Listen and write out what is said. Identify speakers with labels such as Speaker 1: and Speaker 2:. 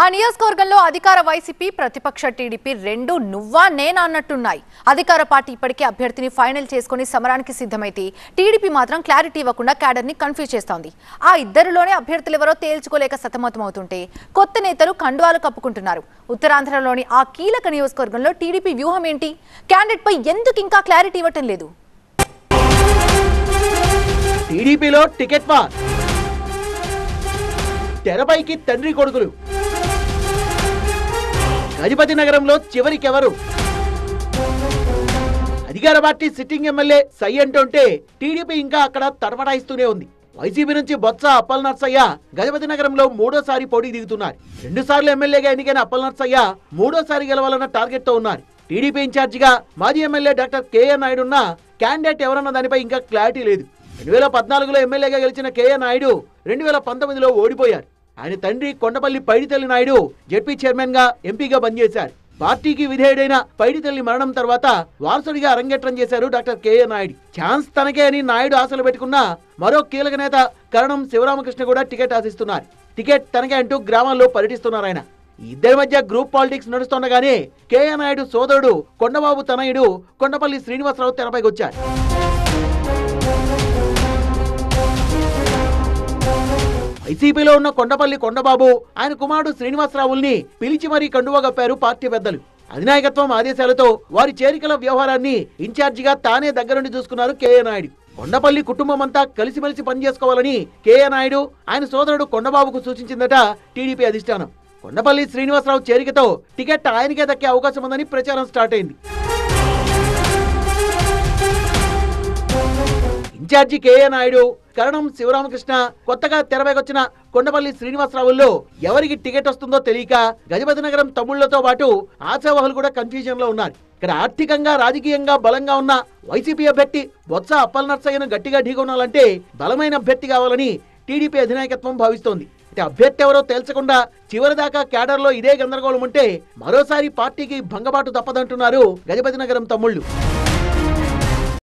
Speaker 1: ఆ నియోజకవర్గంలో అధికార వైసీపీ ప్రతిపక్ష టీడీపీ రెండు నువ్వా నేనా అన్నట్టున్నాయి. అధికార పార్టీ ఇప్పటికే అభ్యర్థిని ఫైనల్ చేసుకుని సమరానికి సిద్ధమైతే టీడీపీ మాత్రం క్లారిటీ ఇవ్వకుండా క్యాడర్ని కన్ఫ్యూజ్ చేస్తోంది. ఆ ఇద్దరిలోనే అభ్యర్థులు ఎవరో తేల్చుకోలేక సతమతమవుతుంటే కొత్త నేతలు కండువాలు కప్పుకుంటున్నారు. ఉత్తరాంధ్రలోని ఆ కీలక నియోజకవర్గంలో టీడీపీ వ్యూహం ఏంటి? క్యాండిడేట్ పై ఎందుకు ఇంకా క్లారిటీ ఇవ్వటం లేదు?
Speaker 2: టీడీపీలో టికెట్ వార్, తెరపైకి తండ్రి కొడుకులు. గజపతి నగరంలో చివరికెవరు? అధికార పార్టీ సిట్టింగ్ ఎమ్మెల్యే సై అంటుంటే టీడీపీ ఇంకా అక్కడ తడబడాయిస్తూనే ఉంది. వైసీపీ నుంచి బొత్స అప్పల్ నర్సయ్య గజపతి నగరంలో మూడోసారి పోటీ దిగుతున్నారు. 2 సార్లు ఎమ్మెల్యేగా ఎన్నికైన అప్పల్ నర్సయ్య మూడోసారి గెలవాలన్న టార్గెట్ తో ఉన్నారు. టీడీపీ ఇన్ఛార్జిగా మాజీ ఎమ్మెల్యే డాక్టర్ కేఏ నాయుడు ఉన్న క్యాండిడేట్ ఎవరన్న దానిపై ఇంకా క్లారిటీ లేదు. 2014లో ఎమ్మెల్యేగా గెలిచిన కేఏ నాయుడు 2019లో ఓడిపోయారు. ఆయన తండ్రి కొండపల్లి పైడితల్లి నాయుడు జెడ్పీ చైర్మన్ గా ఎంపీగా పనిచేశారు. పార్టీకి విధేయుడైన పైడితల్లి మరణం తర్వాత వారసుడిగా అరంగేట్రం చేశారు డాక్టర్ కేఏ నాయుడు. ఛాన్స్ తనకే అని నాయుడు ఆశలు పెట్టుకున్న మరో కీలక నేత కరణం శివరామకృష్ణ కూడా టికెట్ ఆశిస్తున్నారు. టికెట్ తనకే అంటూ గ్రామాల్లో పర్యటిస్తున్నారు ఆయన. ఇద్దరి మధ్య గ్రూప్ పాలిటిక్స్ నడుస్తుండగానే కేఏ నాయుడు సోదరుడు కొండబాబు తనయుడు కొండపల్లి శ్రీనివాసరావు తెరపైకి వచ్చారు. వైసీపీలో ఉన్న కొండపల్లి కొండబాబు ఆయన కుమారుడు శ్రీనివాసరావుల్ని పిలిచి మరీ కండువా కప్పారు పార్టీ పెద్దలు. అధినాయకత్వం ఆదేశాలతో వారి చేరికల వ్యవహారాన్ని ఇన్ఛార్జిగా తానే దగ్గరుండి చూసుకున్నారు కేఏ నాయుడు. కొండపల్లి కుటుంబం అంతా కలిసిమెలిసి పనిచేసుకోవాలని కేఏ నాయుడు ఆయన సోదరుడు కొండబాబుకు సూచించిందట టీడీపీ అధిష్టానం. కొండపల్లి శ్రీనివాసరావు చేరికతో టికెట్ ఆయనకే దక్కే అవకాశం ఉందని ప్రచారం స్టార్ట్ అయింది. ఇన్ఛార్జి కేఏ నాయుడు, కరణం శివరామకృష్ణ, కొత్తగా తెరపైకొచ్చిన కొండపల్లి శ్రీనివాసరావుల్లో ఎవరికి టికెట్ వస్తుందో తెలియక గజపతి నగరం తమ్ముళ్లతో పాటు ఆశావహులు కూడా కన్ఫ్యూజన్ లో ఉన్నారు. ఇక్కడ ఆర్థికంగా రాజకీయంగా బలంగా ఉన్న వైసీపీ అభ్యర్థి బొత్స అప్పల్ నర్సయ్యను గట్టిగా ఢీకొనాలంటే బలమైన అభ్యర్థి కావాలని టీడీపీ అధినాయకత్వం భావిస్తోంది. అభ్యర్థి ఎవరో తేల్చకుండా చివరిదాకా క్యాడర్లో ఇదే గందరగోళం ఉంటే మరోసారి పార్టీకి భంగబాటు తప్పదంటున్నారు గజపతి నగరం తమ్ముళ్లు.